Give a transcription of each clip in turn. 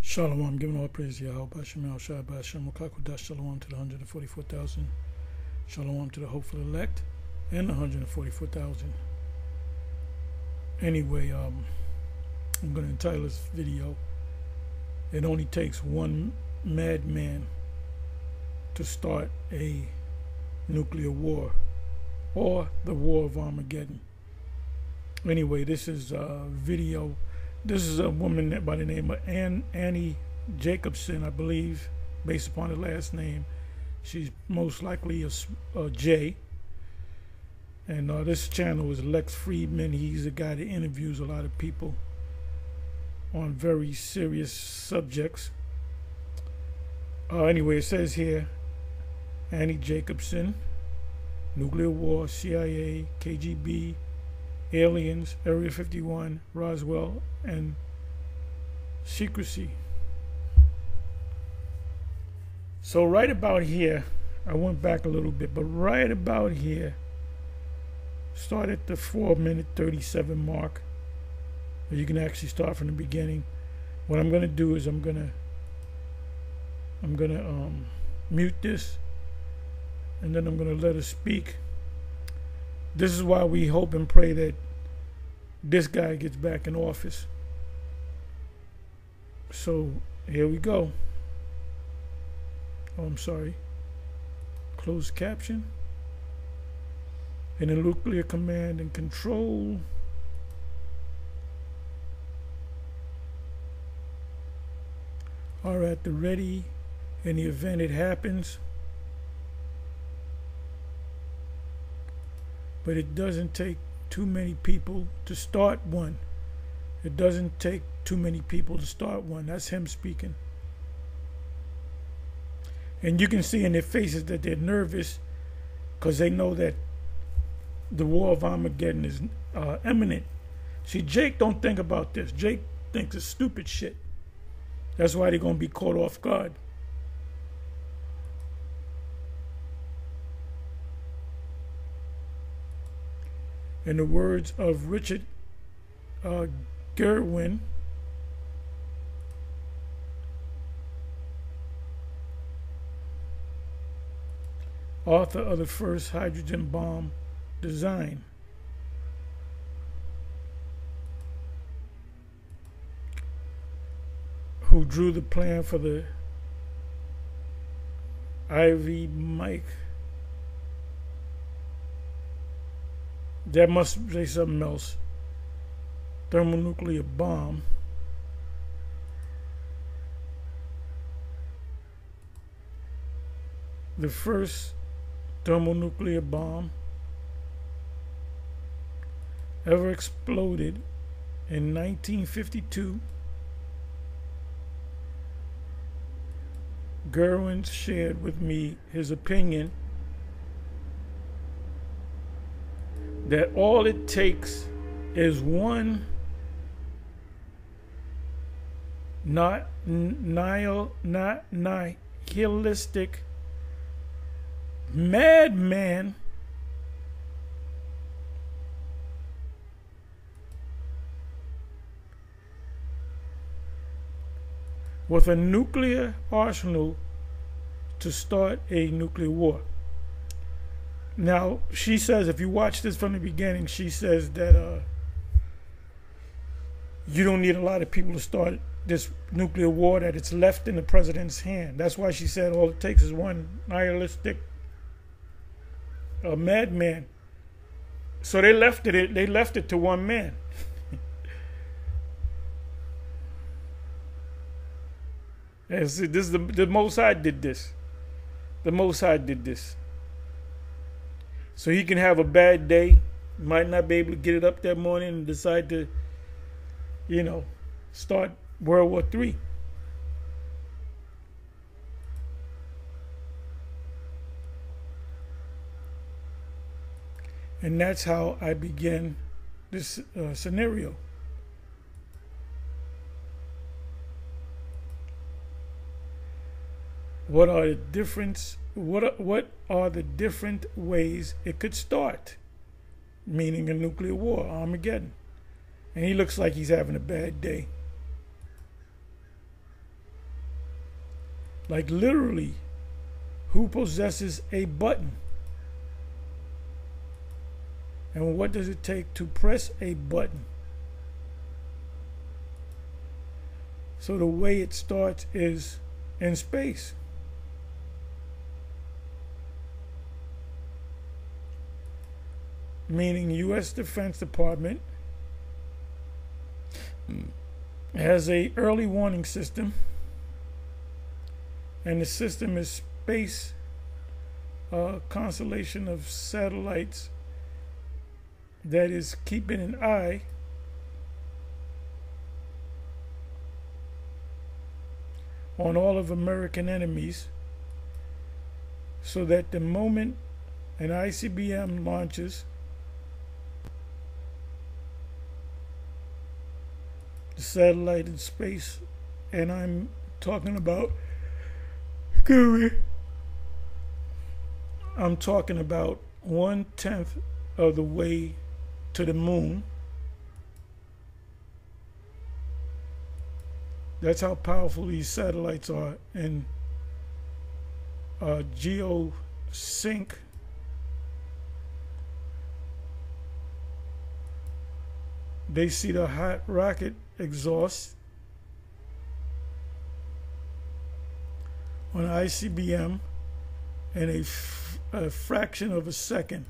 Shalom, I'm giving all praise to Yahweh, Bashem, El Shai, Bashem, Makakudash, Shalom to the 144,000, Shalom to the hopeful elect, and the 144,000. Anyway, I'm going to entitle this video, It Only Takes One Madman to Start a Nuclear War, or the War of Armageddon. Anyway, this is a video. This is a woman by the name of Annie Jacobson, I believe, based upon the last name. She's most likely a J. And this channel is Lex Friedman. He's a guy that interviews a lot of people on very serious subjects. Anyway, it says here, Annie Jacobson, nuclear war, CIA, KGB, aliens, Area 51, Roswell, and secrecy. So right about here, I went back a little bit, but right about here, start at the 4-minute 37 mark. You can actually start from the beginning. What I'm going to do is I'm gonna mute this, and then I'm going to let her speak. This is why we hope and pray that this guy gets back in office. So here we go. Oh, I'm sorry. Closed caption. In the nuclear command and control are at the ready in the event it happens. But it doesn't take too many people to start one. It doesn't take too many people to start one. That's him speaking. And you can see in their faces that they're nervous because they know that the war of Armageddon is imminent. See, Jake don't think about this. Jake thinks it's stupid shit. That's why they're going to be caught off guard. In the words of Richard Gerwin, author of the first hydrogen bomb design, who drew the plan for the IV mic. That must say something else. Thermonuclear bomb. The first thermonuclear bomb ever exploded in 1952. Gerwin shared with me his opinion that all it takes is one nihilistic madman with a nuclear arsenal to start a nuclear war. Now, she says, if you watch this from the beginning, she says that you don't need a lot of people to start this nuclear war, that it's left in the president's hand. That's why she said all it takes is one nihilistic madman. So they left it to one man. And see, this is the Most High did this. The Most High did this. So he can have a bad day, might not be able to get it up that morning and decide to, start World War III. And that's how I began this scenario. What are the different ways it could start? Meaning a nuclear war, Armageddon. And he looks like he's having a bad day. Like literally, who possesses a button? And what does it take to press a button? So the way it starts is in space. Meaning U.S. Defense Department has a early warning system, and the system is space constellation of satellites that is keeping an eye on all of American enemies, so that the moment an ICBM launches, the satellite in space, and I'm talking about, I'm talking about 1/10 of the way to the moon. That's how powerful these satellites are. And geosync, they see the hot rocket exhaust on ICBM in a fraction of a second.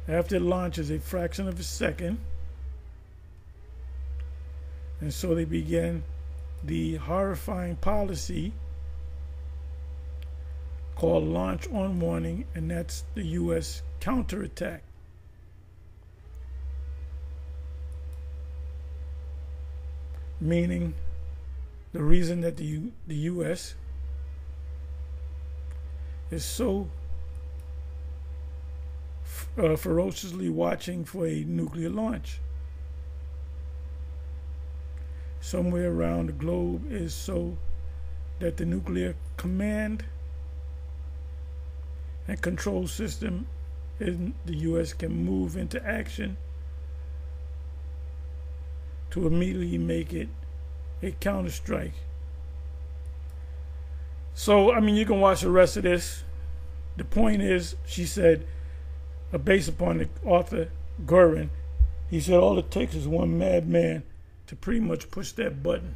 After it launches, a fraction of a second. And so they began the horrifying policy called launch on warning, and that's the U.S. counterattack. Meaning the reason that the U.S. is so ferociously watching for a nuclear launch somewhere around the globe is so that the nuclear command and control system in the U.S. can move into action to immediately make it a counterstrike. So, I mean, you can watch the rest of this. The point is, she said, based upon the author Gurin, he said all it takes is one madman to pretty much push that button.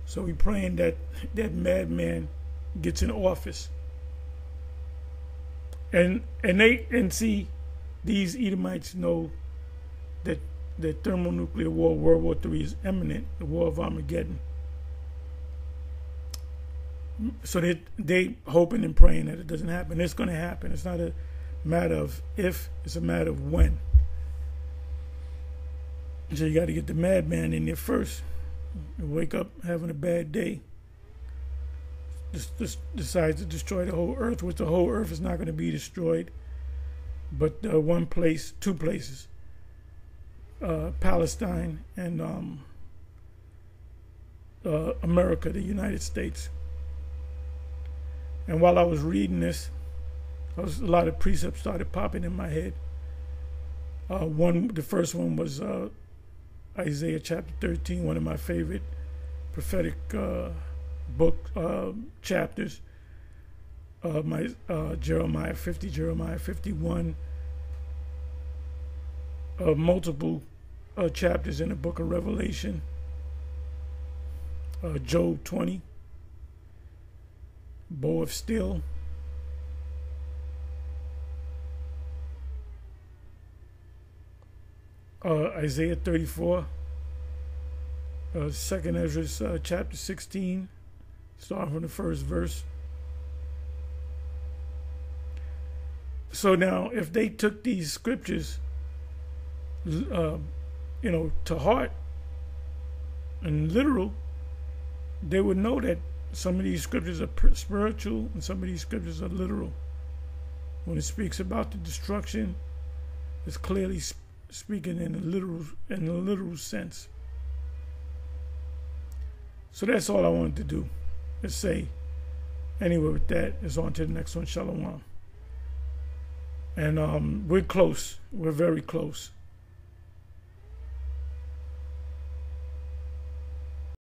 So we're praying that that madman gets in office. And see, these Edomites know that the thermonuclear war, World War III, is imminent, the war of Armageddon. So they hoping and praying that it doesn't happen. It's going to happen. It's not a matter of if, it's a matter of when. So you got to get the madman in there first. You wake up having a bad day. Just decides to destroy the whole earth, which the whole earth is not going to be destroyed, but one place, two places, Palestine and America, the United States. And while I was reading this, a lot of precepts started popping in my head. The first one was Isaiah chapter 13, one of my favorite prophetic book chapters. Jeremiah 50, Jeremiah 51, multiple chapters in the book of Revelation, Job 20, bow of steel, Isaiah 34, 2nd Ezra chapter 16, starting from the first verse. So now, if they took these scriptures, to heart and literal, they would know that some of these scriptures are spiritual and some of these scriptures are literal. When it speaks about the destruction, it's clearly speaking in a literal sense. So that's all I wanted to do. Let's say, anyway, with that, it's on to the next one. Shalom. And we're close. We're very close.